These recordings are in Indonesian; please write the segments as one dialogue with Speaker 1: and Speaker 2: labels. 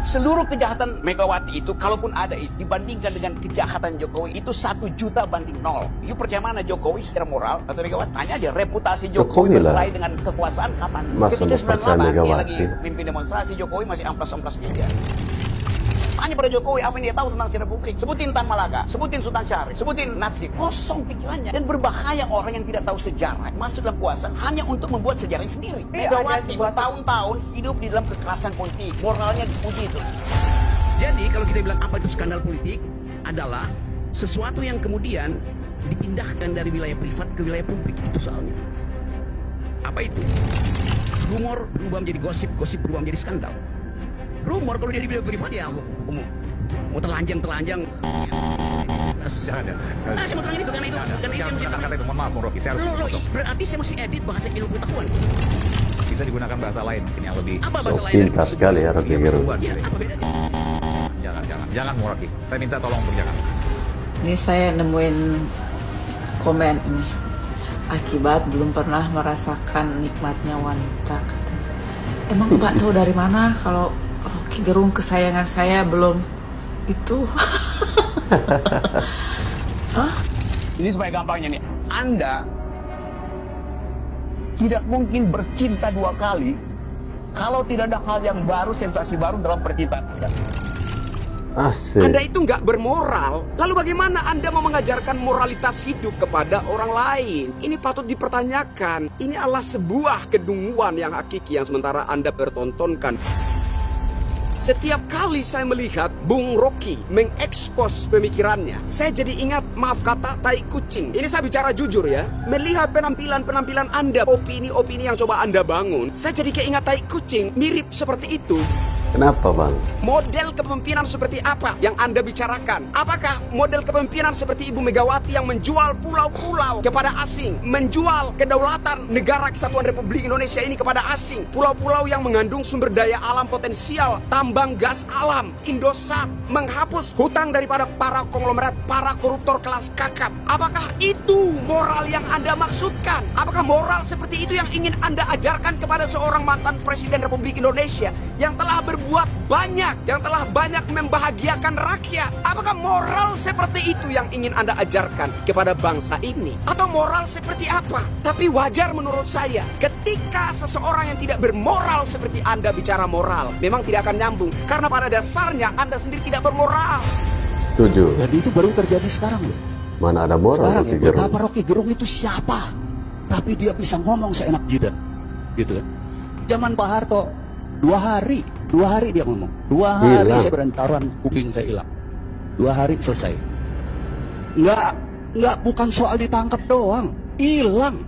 Speaker 1: Seluruh kejahatan Megawati itu, kalaupun ada, dibandingkan dengan kejahatan Jokowi, itu 1 juta banding 0. You percaya mana Jokowi secara moral atau Megawati? Tanya aja reputasi Jokowi berkelahi dengan kekuasaan kapan?
Speaker 2: Masa
Speaker 1: Ketika 98 dia lagi
Speaker 2: Megawati
Speaker 1: pimpin demonstrasi, Jokowi masih amplas-amplas media. Tanya pada Jokowi apa yang dia tahu tentang sejarah publik. Sebutin Tan Malaka, sebutin Sultan Syarif, sebutin Natsir. Kosong pikirannya. Dan berbahaya orang yang tidak tahu sejarah masuk dalam kuasa hanya untuk membuat sejarahnya sendiri. Megawati bertahun-tahun hidup di dalam kekerasan politik. Moralnya dipuji itu. Jadi kalau kita bilang apa itu skandal politik, adalah sesuatu yang kemudian dipindahkan dari wilayah privat ke wilayah publik. Itu soalnya. Apa itu? Rumor berubah menjadi gosip, gosip berubah menjadi skandal. Rumor kalau dia di bidang privat ya mau telanjang.
Speaker 3: Jangan.
Speaker 1: Saya mau telanjang itu karena itu.
Speaker 3: Jangan kata itu. Mohon maaf, Bung Rocky. Saya harus potong.
Speaker 1: Berarti saya mesti edit bahasa ilmu pengetahuan.
Speaker 3: Bisa digunakan bahasa lain mungkin yang lebih.
Speaker 1: Apa bahasa lain?
Speaker 2: pintar sekali ya Rocky Gerung.
Speaker 1: Ya, apa bedanya?
Speaker 3: Jangan Bung Rocky. Saya minta tolong untuk jangan.
Speaker 4: Ini saya nemuin komen ini. Akibat belum pernah merasakan nikmatnya wanita, katanya. Emang Mbak tahu dari mana kalau Rocky Gerung kesayangan saya belum itu? Hah?
Speaker 1: Ini supaya gampangnya nih, Anda tidak mungkin bercinta 2 kali kalau tidak ada hal yang baru, sensasi baru dalam percintaan Anda.
Speaker 2: Asik.
Speaker 5: Anda itu nggak bermoral, lalu bagaimana Anda mau mengajarkan moralitas hidup kepada orang lain? Ini patut dipertanyakan. Ini adalah sebuah kedunguan yang hakiki yang sementara Anda pertontonkan. Setiap kali saya melihat Bung Rocky mengekspos pemikirannya, saya jadi ingat, maaf kata, tai kucing. Ini saya bicara jujur ya. Melihat penampilan-penampilan Anda, opini-opini yang coba Anda bangun, saya jadi keingat tai kucing, mirip seperti itu.
Speaker 2: Kenapa bang?
Speaker 5: Model kepemimpinan seperti apa yang Anda bicarakan? Apakah model kepemimpinan seperti Ibu Megawati yang menjual pulau-pulau kepada asing, menjual kedaulatan negara kesatuan Republik Indonesia ini kepada asing, pulau-pulau yang mengandung sumber daya alam potensial, tambang gas alam, Indosat, menghapus hutang daripada para konglomerat, para koruptor kelas kakap? Apakah itu moral yang Anda maksudkan? Apakah moral seperti itu yang ingin Anda ajarkan kepada seorang mantan Presiden Republik Indonesia yang telah berbuat banyak, yang telah banyak membahagiakan rakyat? Apakah moral seperti itu yang ingin Anda ajarkan kepada bangsa ini? Atau moral seperti apa? Tapi wajar menurut saya ketika seseorang yang tidak bermoral seperti Anda bicara moral, memang tidak akan nyambung, karena pada dasarnya Anda sendiri tidak bermoral.
Speaker 2: Setuju.
Speaker 6: Jadi itu baru terjadi sekarang loh.
Speaker 2: Mana ada moral
Speaker 6: Sekarang
Speaker 2: Rocky
Speaker 6: ya,
Speaker 2: Gerung?
Speaker 6: betapa Rocky Gerung itu siapa? Tapi dia bisa ngomong seenak jidat, gitu kan? Zaman Pak Harto 2 hari dia ngomong. 2 hari
Speaker 2: hilang.
Speaker 6: saya berani taruhan kuping saya hilang. 2 hari selesai. Nggak bukan soal ditangkap doang, hilang.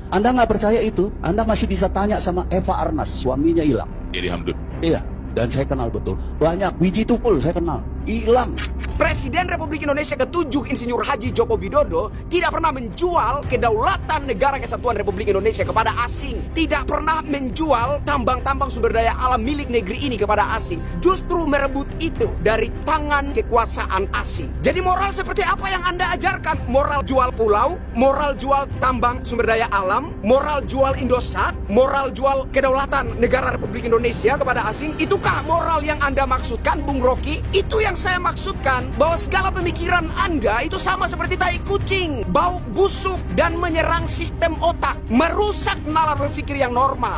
Speaker 6: Anda nggak percaya itu? Anda masih bisa tanya sama Eva Arnas, suaminya hilang.
Speaker 3: Jadi Hamdun.
Speaker 6: Iya, dan saya kenal betul. Banyak biji tukul saya kenal, hilang.
Speaker 5: Presiden Republik Indonesia ke-7 Insinyur Haji Joko Widodo tidak pernah menjual kedaulatan negara kesatuan Republik Indonesia kepada asing. Tidak pernah menjual tambang-tambang sumber daya alam milik negeri ini kepada asing. Justru merebut itu dari tangan kekuasaan asing. Jadi moral seperti apa yang Anda ajarkan? Moral jual pulau, moral jual tambang sumber daya alam, moral jual Indosat, moral jual kedaulatan negara Republik Indonesia kepada asing. Itukah moral yang Anda maksudkan, Bung Rocky? Itu yang saya maksudkan, bahwa segala pemikiran Anda itu sama seperti tai kucing, bau busuk dan menyerang sistem otak, merusak nalar berpikir yang normal.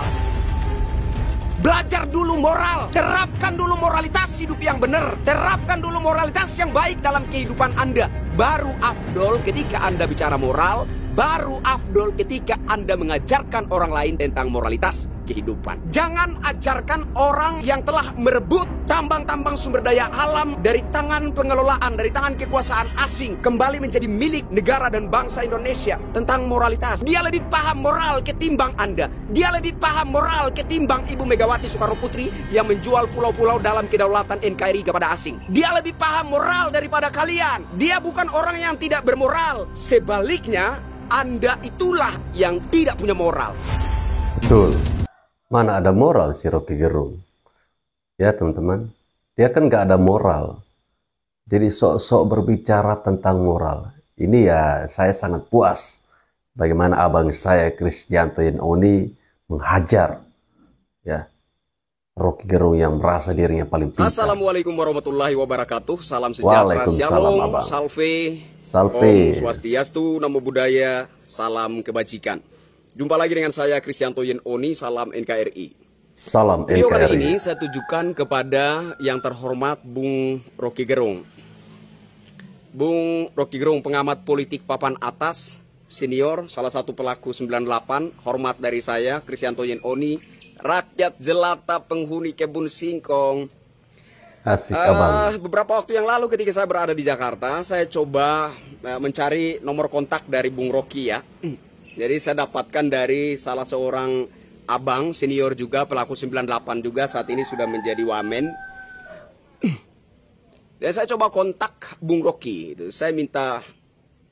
Speaker 5: Belajar dulu moral, terapkan dulu moralitas hidup yang benar, terapkan dulu moralitas yang baik dalam kehidupan Anda. Baru afdol ketika Anda bicara moral, baru afdol ketika Anda mengajarkan orang lain tentang moralitas kehidupan. Jangan ajarkan orang yang telah merebut tambang-tambang sumber daya alam dari tangan pengelolaan, dari tangan kekuasaan asing, kembali menjadi milik negara dan bangsa Indonesia tentang moralitas. Dia lebih paham moral ketimbang Anda. Dia lebih paham moral ketimbang Ibu Megawati Soekarno Putri yang menjual pulau-pulau dalam kedaulatan NKRI kepada asing. Dia lebih paham moral daripada kalian. Dia bukan orang yang tidak bermoral. Sebaliknya, Anda itulah yang tidak punya moral.
Speaker 2: Betul. Mana ada moral si Rocky Gerung? Ya teman-teman, dia kan gak ada moral. Jadi sok-sok berbicara tentang moral. Ini ya saya sangat puas. Bagaimana abang saya Kristianto Oni menghajar. Ya, Rocky Gerung yang merasa dirinya paling pintar.
Speaker 5: Assalamualaikum warahmatullahi wabarakatuh. Salam sejahtera, shalom,
Speaker 2: Abang.
Speaker 5: salve,
Speaker 2: Salve.
Speaker 5: Om Swastiastu, Namo Buddhaya, salam kebajikan. Jumpa lagi dengan saya Kristianto Yen Oni, salam NKRI.
Speaker 2: Salam
Speaker 5: Video kali
Speaker 2: NKRI.
Speaker 5: ini saya tujukan kepada yang terhormat Bung Rocky Gerung. Bung Rocky Gerung, pengamat politik papan atas, senior, salah satu pelaku 98, hormat dari saya Kristianto Yen Oni, rakyat jelata penghuni kebun singkong.
Speaker 2: Asik abang.
Speaker 5: Beberapa waktu yang lalu ketika saya berada di Jakarta, saya coba mencari nomor kontak dari Bung Rocky ya. Jadi saya dapatkan dari salah seorang abang senior juga, pelaku 98 juga, saat ini sudah menjadi wamen. Dan saya coba kontak Bung Rocky. Saya minta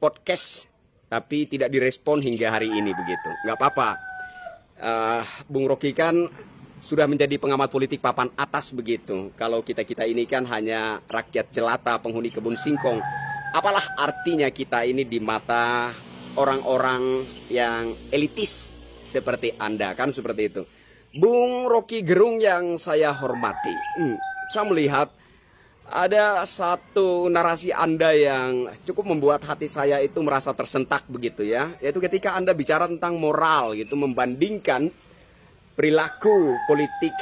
Speaker 5: podcast, tapi tidak direspon hingga hari ini begitu. Nggak apa-apa. Bung Rocky kan sudah menjadi pengamat politik papan atas begitu. Kalau kita ini kan hanya rakyat jelata penghuni kebun singkong. Apalah artinya kita ini di mata orang-orang yang elitis seperti Anda, kan seperti itu. Bung Rocky Gerung yang saya hormati, saya melihat ada satu narasi Anda yang cukup membuat hati saya itu merasa tersentak begitu ya. Yaitu ketika Anda bicara tentang moral gitu, membandingkan perilaku politik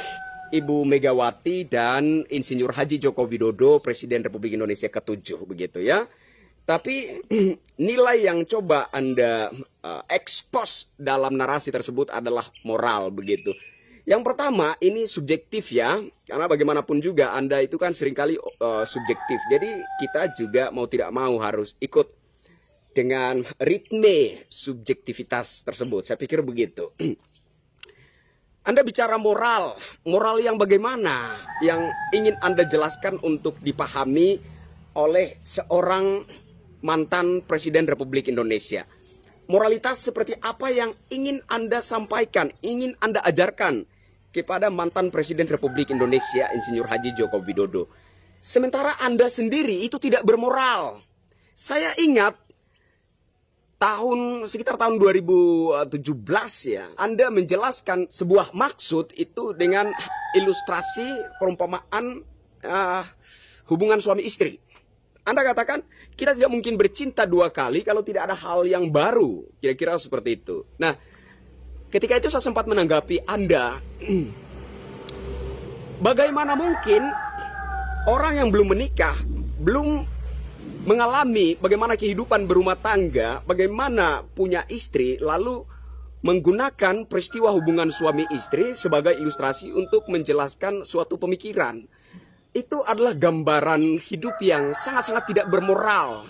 Speaker 5: Ibu Megawati dan Insinyur Haji Joko Widodo, Presiden Republik Indonesia ke-7 begitu ya. Tapi nilai yang coba Anda expose dalam narasi tersebut adalah moral begitu. Yang pertama, ini subjektif ya, karena bagaimanapun juga Anda itu kan seringkali subjektif. Jadi kita juga mau tidak mau harus ikut dengan ritme subjektivitas tersebut. Saya pikir begitu. Anda bicara moral, moral yang bagaimana yang ingin Anda jelaskan untuk dipahami oleh seorang mantan Presiden Republik Indonesia. Moralitas seperti apa yang ingin Anda sampaikan, ingin Anda ajarkan kepada mantan Presiden Republik Indonesia, Insinyur Haji Joko Widodo. Sementara Anda sendiri itu tidak bermoral. Saya ingat sekitar tahun 2017 ya, Anda menjelaskan sebuah maksud itu dengan ilustrasi perumpamaan hubungan suami istri. Anda katakan, kita tidak mungkin bercinta dua kali kalau tidak ada hal yang baru. Kira-kira seperti itu. Nah, ketika itu saya sempat menanggapi Anda. Bagaimana mungkin orang yang belum menikah, belum mengalami bagaimana kehidupan berumah tangga, bagaimana punya istri, lalu menggunakan peristiwa hubungan suami istri sebagai ilustrasi untuk menjelaskan suatu pemikiran. Itu adalah gambaran hidup yang sangat-sangat tidak bermoral.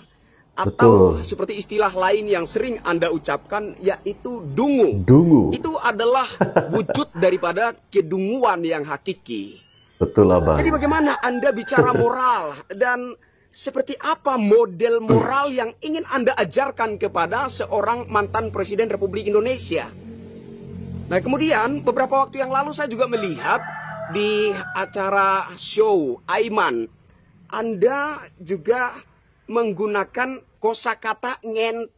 Speaker 5: Atau
Speaker 2: Betul.
Speaker 5: seperti istilah lain yang sering Anda ucapkan, yaitu dungu.
Speaker 2: Dungu.
Speaker 5: Itu adalah wujud daripada kedunguan yang hakiki.
Speaker 2: Betul abang.
Speaker 5: Jadi bagaimana Anda bicara moral, dan seperti apa model moral yang ingin Anda ajarkan kepada seorang mantan Presiden Republik Indonesia? Nah, kemudian beberapa waktu yang lalu saya juga melihat di acara show Aiman, Anda juga menggunakan kosakata ngen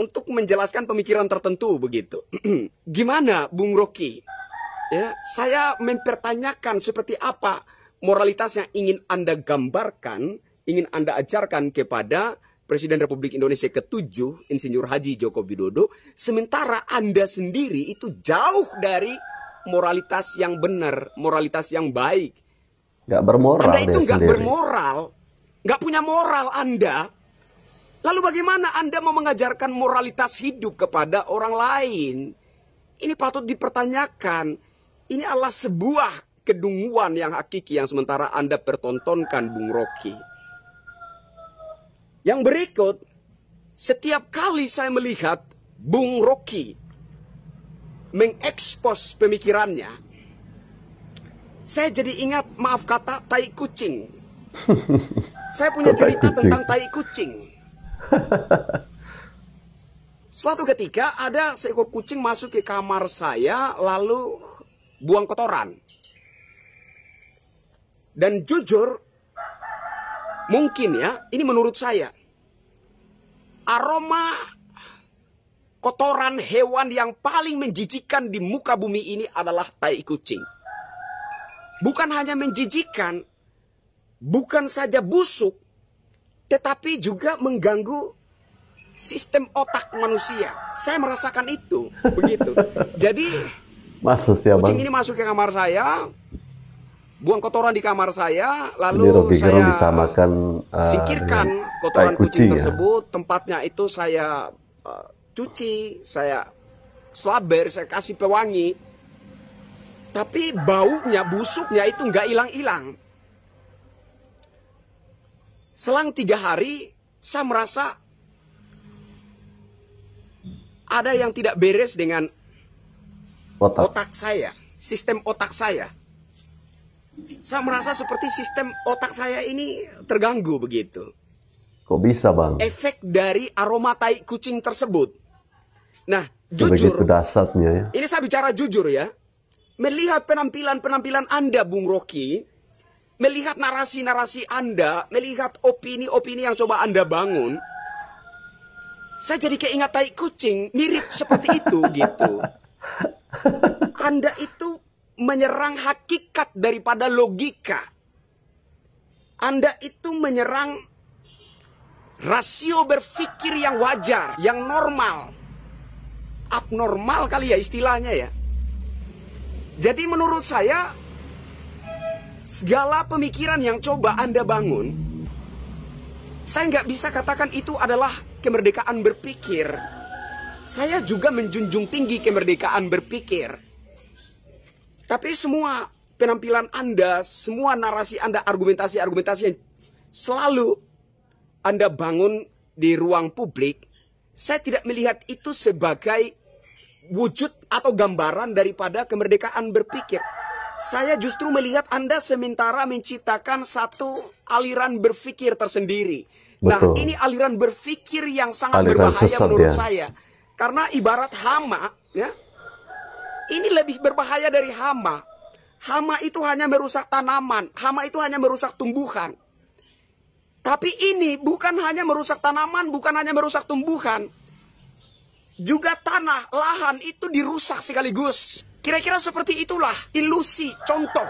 Speaker 5: untuk menjelaskan pemikiran tertentu begitu. Gimana Bung Rocky? Ya, saya mempertanyakan seperti apa moralitas yang ingin Anda gambarkan, ingin Anda ajarkan kepada Presiden Republik Indonesia ke-7, Insinyur Haji Joko Widodo, sementara Anda sendiri itu jauh dari moralitas yang benar, moralitas yang baik.
Speaker 2: Gak bermoral
Speaker 5: Anda itu
Speaker 2: dia
Speaker 5: nggak
Speaker 2: sendiri.
Speaker 5: bermoral, nggak punya moral Anda. Lalu bagaimana Anda mau mengajarkan moralitas hidup kepada orang lain? Ini patut dipertanyakan. Ini adalah sebuah kedunguan yang hakiki yang sementara Anda pertontonkan, Bung Rocky. Yang berikut, setiap kali saya melihat Bung Rocky mengekspos pemikirannya, saya jadi ingat, maaf kata, tai kucing. Saya punya cerita tentang tai kucing. Suatu ketika ada seekor kucing masuk ke kamar saya, lalu buang kotoran. Dan jujur, mungkin ya, ini menurut saya, aroma kotoran hewan yang paling menjijikkan di muka bumi ini adalah tai kucing. bukan hanya menjijikan, bukan saja busuk, tetapi juga mengganggu sistem otak manusia. Saya merasakan itu, begitu. Jadi
Speaker 2: Masa sih, Abang?
Speaker 5: kucing ini masuk ke kamar saya, buang kotoran di kamar saya,
Speaker 2: Ini
Speaker 5: lalu
Speaker 2: Rocky Gerung
Speaker 5: saya
Speaker 2: disamakan
Speaker 5: singkirkan
Speaker 2: dengan
Speaker 5: kotoran
Speaker 2: tai
Speaker 5: kucing
Speaker 2: ya.
Speaker 5: tersebut. Tempatnya itu saya cuci, saya slaber, saya kasih pewangi. Tapi baunya, busuknya itu nggak hilang-hilang. Selang 3 hari, saya merasa ada yang tidak beres dengan otak saya, sistem otak saya. Saya merasa seperti sistem otak saya ini terganggu begitu.
Speaker 2: Kok bisa, Bang?
Speaker 5: Efek dari aroma tai kucing tersebut. Nah,
Speaker 2: Sebegitu
Speaker 5: jujur,
Speaker 2: dasarnya ya.
Speaker 5: ini saya bicara jujur ya. Melihat penampilan-penampilan Anda, Bung Rocky, melihat narasi-narasi Anda, melihat opini-opini yang coba Anda bangun, saya jadi keingat tai kucing, mirip seperti itu gitu. Anda itu menyerang hakikat daripada logika. Anda itu menyerang rasio berpikir yang wajar, yang normal. Abnormal kali ya istilahnya ya. Jadi menurut saya, segala pemikiran yang coba Anda bangun, saya nggak bisa katakan itu adalah kemerdekaan berpikir. Saya juga menjunjung tinggi kemerdekaan berpikir. Tapi semua penampilan Anda, semua narasi Anda, argumentasi-argumentasi yang selalu Anda bangun di ruang publik, saya tidak melihat itu sebagai wujud atau gambaran daripada kemerdekaan berpikir. Saya justru melihat Anda sementara menciptakan satu aliran berpikir tersendiri.
Speaker 2: Betul.
Speaker 5: Nah, ini aliran berpikir yang sangat
Speaker 2: Aliran
Speaker 5: berbahaya
Speaker 2: sesat,
Speaker 5: menurut
Speaker 2: ya.
Speaker 5: saya. Karena ibarat hama, ya. Ini lebih berbahaya dari hama. Hama itu hanya merusak tanaman, hama itu hanya merusak tumbuhan. Tapi ini bukan hanya merusak tanaman, bukan hanya merusak tumbuhan. Juga tanah, lahan itu dirusak sekaligus. Kira-kira seperti itulah ilusi, contoh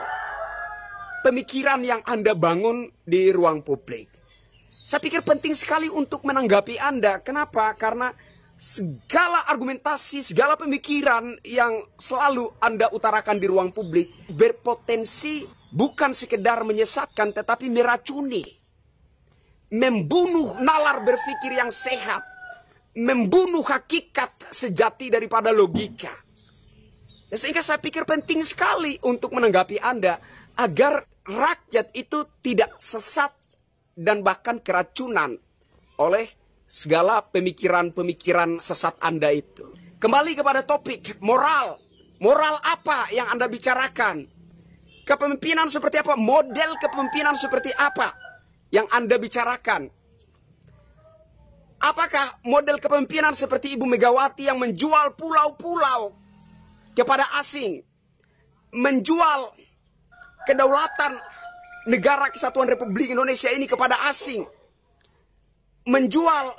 Speaker 5: pemikiran yang Anda bangun di ruang publik. Saya pikir penting sekali untuk menanggapi Anda. Kenapa? Karena segala argumentasi, segala pemikiran yang selalu Anda utarakan di ruang publik berpotensi bukan sekedar menyesatkan tetapi meracuni. Membunuh nalar berpikir yang sehat. Membunuh hakikat sejati daripada logika. Dan sehingga saya pikir penting sekali untuk menanggapi Anda agar rakyat itu tidak sesat dan bahkan keracunan oleh segala pemikiran-pemikiran sesat Anda itu. Kembali kepada topik moral. Moral apa yang Anda bicarakan? Kepemimpinan seperti apa? Model kepemimpinan seperti apa yang Anda bicarakan? Apakah model kepemimpinan seperti Ibu Megawati yang menjual pulau-pulau kepada asing? Menjual kedaulatan negara kesatuan Republik Indonesia ini kepada asing? Menjual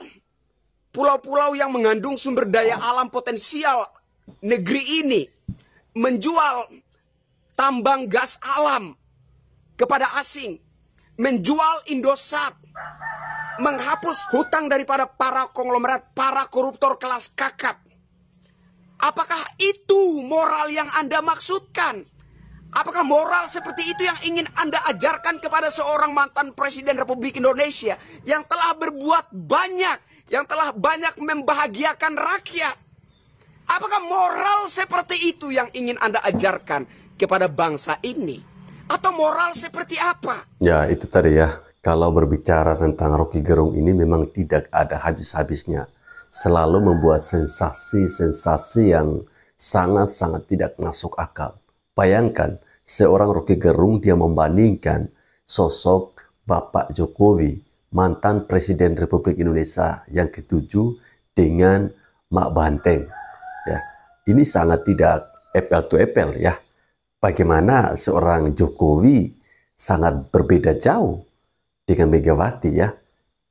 Speaker 5: pulau-pulau yang mengandung sumber daya alam potensial negeri ini, menjual tambang gas alam kepada asing, menjual Indosat, menghapus hutang daripada para konglomerat, para koruptor kelas kakap. Apakah itu moral yang Anda maksudkan? Apakah moral seperti itu yang ingin Anda ajarkan kepada seorang mantan Presiden Republik Indonesia yang telah berbuat banyak, yang telah banyak membahagiakan rakyat? Apakah moral seperti itu yang ingin Anda ajarkan kepada bangsa ini? Atau moral seperti apa?
Speaker 2: Ya, itu tadi ya. Kalau berbicara tentang Rocky Gerung ini memang tidak ada habis-habisnya. Selalu membuat sensasi-sensasi yang sangat-sangat tidak masuk akal. Bayangkan, seorang Rocky Gerung dia membandingkan sosok Bapak Jokowi, mantan Presiden Republik Indonesia yang ke-7 dengan Mak Banteng. Ya, ini sangat tidak apple to apple ya. Bagaimana seorang Jokowi sangat berbeda jauh dengan Megawati ya.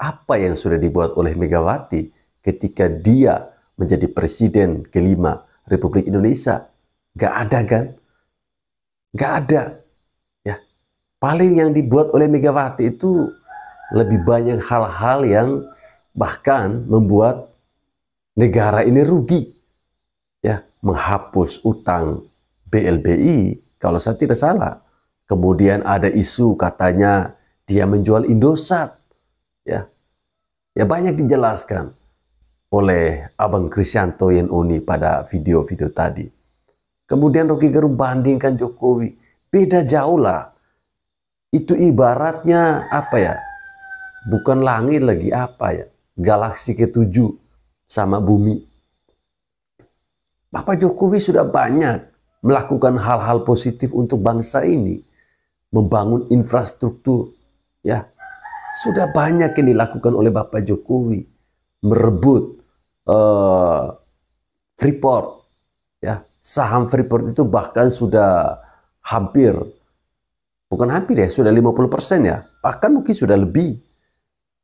Speaker 2: Apa yang sudah dibuat oleh Megawati ketika dia menjadi Presiden ke-5 Republik Indonesia? Gak ada kan? Gak ada. paling yang dibuat oleh Megawati itu lebih banyak hal-hal yang bahkan membuat negara ini rugi. Ya, menghapus utang BLBI kalau saya tidak salah. Kemudian ada isu katanya dia menjual Indosat. Ya. Ya banyak dijelaskan oleh Abang Krisyanto Yenoni pada video-video tadi. Kemudian Rocky Gerung bandingkan Jokowi. Beda jauh lah. Itu ibaratnya apa ya? Bukan langit lagi apa ya? Galaksi ke-7 sama bumi. Bapak Jokowi sudah banyak melakukan hal-hal positif untuk bangsa ini. Membangun infrastruktur. Ya, sudah banyak yang dilakukan oleh Bapak Jokowi. Merebut Freeport. Ya, saham Freeport itu bahkan sudah hampir, bukan hampir ya, sudah 50% ya. Bahkan mungkin sudah lebih.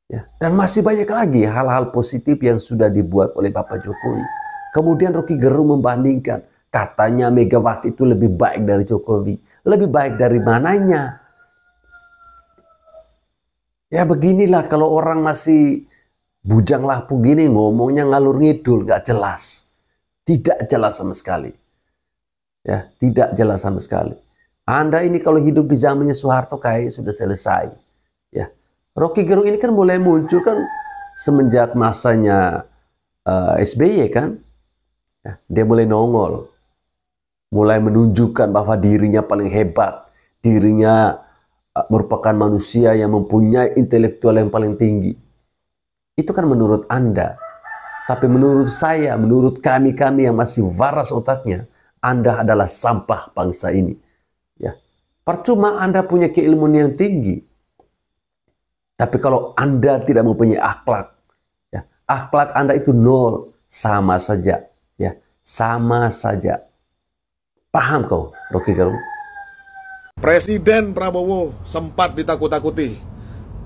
Speaker 2: Ya, dan masih banyak lagi hal-hal positif yang sudah dibuat oleh Bapak Jokowi. Kemudian Rocky Gerung membandingkan, katanya Megawati itu lebih baik dari Jokowi. Lebih baik dari mananya? Ya beginilah kalau orang masih bujang lapuk gini ngomongnya ngalur ngidul, gak jelas. Tidak jelas sama sekali. Ya, tidak jelas sama sekali. Anda ini kalau hidup di zamannya Soeharto kayaknya sudah selesai. Ya. Rocky Gerung ini kan mulai muncul kan semenjak masanya SBY kan. Ya, dia mulai nongol. Mulai menunjukkan bahwa dirinya paling hebat. Dirinya merupakan manusia yang mempunyai intelektual yang paling tinggi. Itu kan menurut Anda. Tapi menurut saya, menurut kami-kami yang masih waras otaknya, Anda adalah sampah bangsa ini. Ya. Percuma Anda punya keilmuan yang tinggi. Tapi kalau Anda tidak mempunyai akhlak, ya, akhlak Anda itu nol, sama saja. Ya, sama saja. Paham kau, Rocky Gerung?
Speaker 7: Presiden Prabowo sempat ditakut-takuti.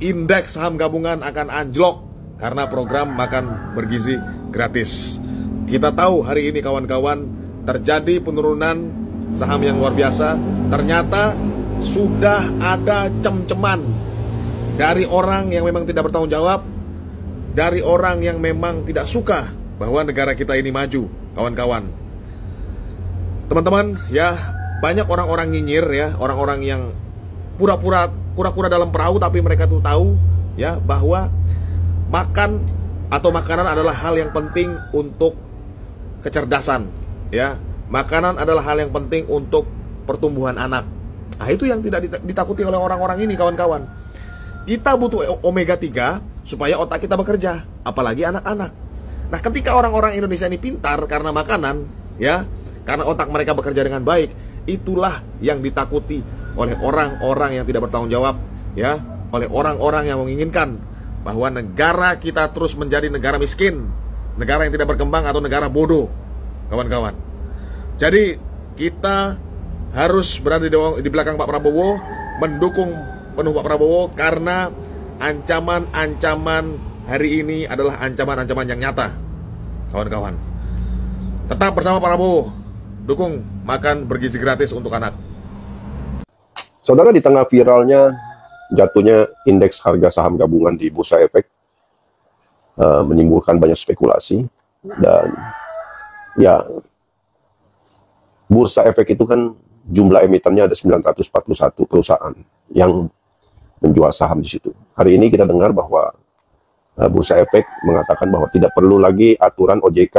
Speaker 7: Indeks saham gabungan akan anjlok karena program makan bergizi gratis. Kita tahu hari ini kawan-kawan terjadi penurunan saham yang luar biasa. Ternyata sudah ada cem-ceman dari orang yang memang tidak bertanggung jawab, dari orang yang memang tidak suka bahwa negara kita ini maju, kawan-kawan. Teman-teman, ya banyak orang-orang nyinyir ya, orang-orang yang pura-pura dalam perahu tapi mereka tuh tahu ya bahwa makan atau makanan adalah hal yang penting untuk kecerdasan ya. Makanan adalah hal yang penting untuk pertumbuhan anak. Nah, itu yang tidak ditakuti oleh orang-orang ini, kawan-kawan. Kita butuh omega 3 supaya otak kita bekerja, apalagi anak-anak. Nah, ketika orang-orang Indonesia ini pintar karena makanan ya, karena otak mereka bekerja dengan baik, itulah yang ditakuti oleh orang-orang yang tidak bertanggung jawab ya, oleh orang-orang yang menginginkan bahwa negara kita terus menjadi negara miskin, negara yang tidak berkembang atau negara bodoh, kawan-kawan. Jadi kita harus berada di belakang Pak Prabowo, mendukung penuh Pak Prabowo, karena ancaman-ancaman hari ini adalah ancaman-ancaman yang nyata, kawan-kawan. Tetap bersama Pak Prabowo, dukung makan bergizi gratis untuk anak.
Speaker 8: Saudara, di tengah viralnya jatuhnya indeks harga saham gabungan di Bursa Efek menimbulkan banyak spekulasi, dan ya Bursa Efek itu kan jumlah emitennya ada 941 perusahaan yang menjual saham di situ. Hari ini kita dengar bahwa Bursa Efek mengatakan bahwa tidak perlu lagi aturan OJK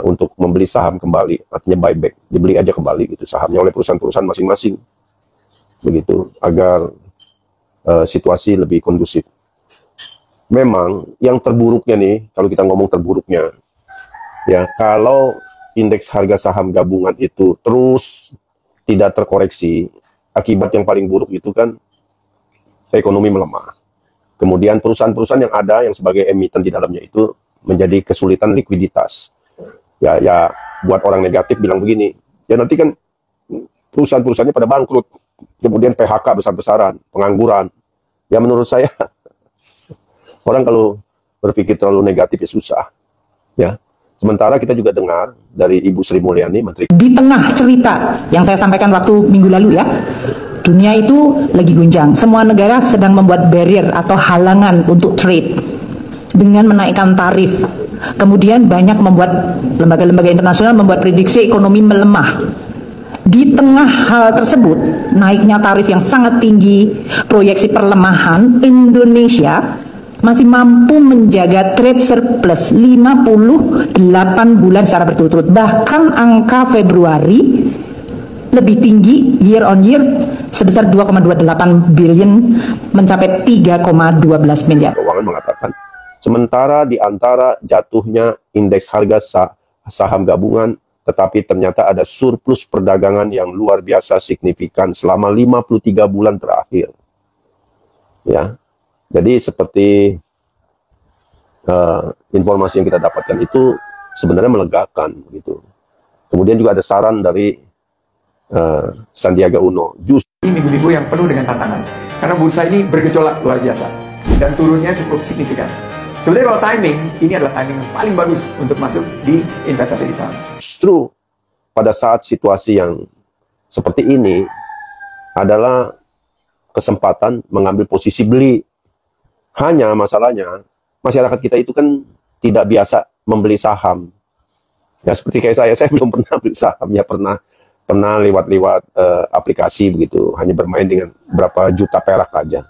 Speaker 8: untuk membeli saham kembali, artinya buyback, dibeli aja kembali gitu sahamnya oleh perusahaan-perusahaan masing-masing, begitu, agar situasi lebih kondusif. Memang yang terburuknya nih, kalau kita ngomong terburuknya ya, kalau indeks harga saham gabungan itu terus tidak terkoreksi, akibat yang paling buruk itu kan ekonomi melemah. Kemudian perusahaan-perusahaan yang ada yang sebagai emiten di dalamnya itu menjadi kesulitan likuiditas. Ya buat orang negatif bilang begini, ya nanti kan perusahaan-perusahaannya pada bangkrut, kemudian PHK besar-besaran, pengangguran. Ya menurut saya orang kalau berpikir terlalu negatif ya susah. Ya. Sementara kita juga dengar dari Ibu Sri Mulyani, Menteri.
Speaker 9: Di tengah cerita yang saya sampaikan waktu minggu lalu ya, Dunia itu lagi gunjang. Semua negara sedang membuat barrier atau halangan untuk trade dengan menaikkan tarif. Kemudian banyak membuat lembaga-lembaga internasional membuat prediksi ekonomi melemah. Di tengah hal tersebut, naiknya tarif yang sangat tinggi, proyeksi perlemahan, Indonesia masih mampu menjaga trade surplus 58 bulan secara berturut-turut. Bahkan angka Februari lebih tinggi year on year sebesar 2,28 billion mencapai 3,12 miliar.
Speaker 8: Keuangan mengatakan, sementara di antara jatuhnya indeks harga saham gabungan, tetapi ternyata ada surplus perdagangan yang luar biasa signifikan selama 53 bulan terakhir. Ya, jadi seperti informasi yang kita dapatkan itu sebenarnya melegakan, gitu. Kemudian juga ada saran dari Sandiaga Uno.
Speaker 10: Ini minggu-minggu yang penuh dengan tantangan, karena bursa ini bergejolak luar biasa dan turunnya cukup signifikan. Sebenarnya kalau timing, ini adalah timing yang paling bagus untuk masuk di investasi di saham.
Speaker 8: Justru pada saat situasi yang seperti ini adalah kesempatan mengambil posisi beli. Hanya masalahnya, masyarakat kita itu kan tidak biasa membeli saham. Ya seperti kayak saya belum pernah beli saham, ya pernah lewat aplikasi begitu, hanya bermain dengan berapa juta perak aja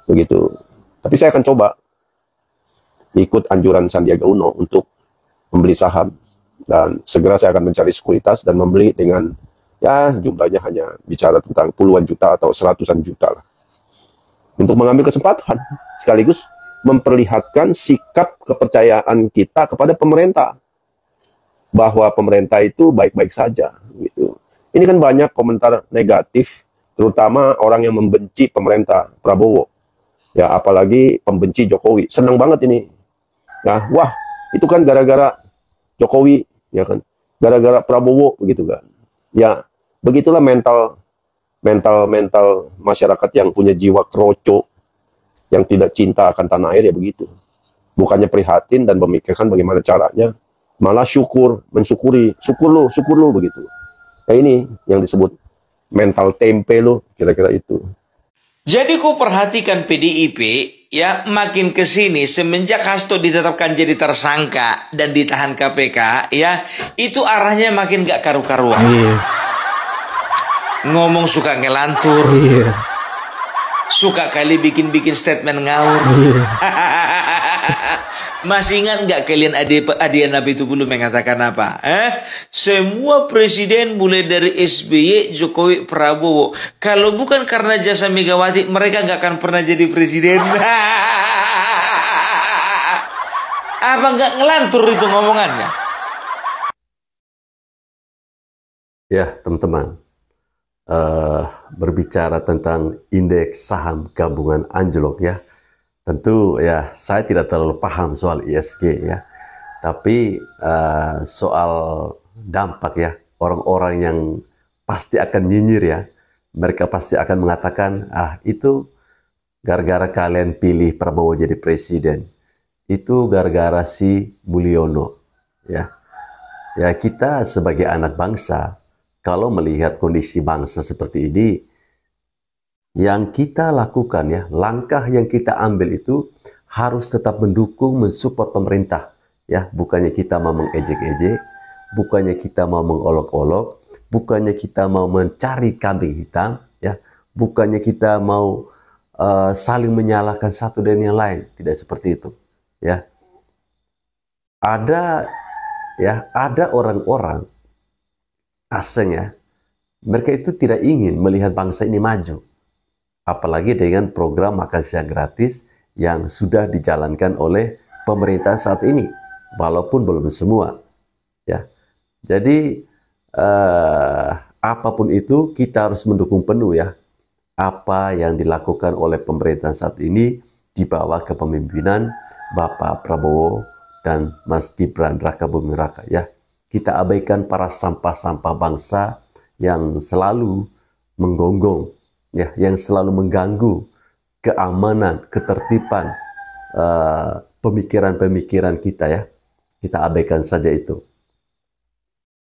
Speaker 8: begitu. Tapi saya akan coba ikut anjuran Sandiaga Uno untuk membeli saham, dan segera saya akan mencari sekuritas dan membeli dengan ya jumlahnya hanya bicara tentang puluhan juta atau seratusan juta lah, untuk mengambil kesempatan sekaligus memperlihatkan sikap kepercayaan kita kepada pemerintah, bahwa pemerintah itu baik-baik saja gitu. Ini kan banyak komentar negatif, terutama orang yang membenci pemerintah Prabowo, ya apalagi pembenci Jokowi. Senang banget ini. Nah, wah, itu kan gara-gara Jokowi, ya kan, gara-gara Prabowo, begitu kan. Ya, begitulah mental masyarakat yang punya jiwa kroco, yang tidak cinta akan tanah air, ya begitu. Bukannya prihatin dan memikirkan bagaimana caranya, malah mensyukuri, syukur lo, begitu. Nah, ini yang disebut mental tempe lo, kira-kira itu.
Speaker 11: Jadi ku perhatikan PDIP ya makin ke sini semenjak Hasto ditetapkan jadi tersangka dan ditahan KPK ya, itu arahnya makin gak karu-karuan. Ngomong suka ngelantur. Suka kali bikin statement ngawur. Masih ingat nggak kalian Adian Nabi itu belum mengatakan apa? Semua presiden mulai dari SBY, Jokowi, Prabowo, kalau bukan karena jasa Megawati, mereka nggak akan pernah jadi presiden. Apa nggak ngelantur itu ngomongannya?
Speaker 2: Ya, teman-teman. Berbicara tentang indeks saham gabungan anjlok ya, tentu ya saya tidak terlalu paham soal ISG ya, tapi soal dampak ya, orang-orang yang pasti akan nyinyir ya, mereka pasti akan mengatakan itu gara-gara kalian pilih Prabowo jadi presiden, itu gara-gara si Mulyono ya. Ya kita sebagai anak bangsa, kalau melihat kondisi bangsa seperti ini, yang kita lakukan ya, langkah yang kita ambil itu harus tetap mendukung, mensupport pemerintah. Ya, bukannya kita mau mengejek-ejek, bukannya kita mau mengolok-olok, bukannya kita mau mencari kambing hitam, ya, bukannya kita mau saling menyalahkan satu dan yang lain, tidak seperti itu. Ya, ada orang-orang asing ya, mereka itu tidak ingin melihat bangsa ini maju, apalagi dengan program makan siang gratis yang sudah dijalankan oleh pemerintah saat ini, walaupun belum semua ya. Jadi apapun itu kita harus mendukung penuh ya apa yang dilakukan oleh pemerintah saat ini di bawah kepemimpinan Bapak Prabowo dan Mas Gibran Rakabuming Raka ya. Kita abaikan para sampah-sampah bangsa yang selalu menggonggong, ya, yang selalu mengganggu keamanan, ketertiban, pemikiran-pemikiran kita ya. Kita abaikan saja itu.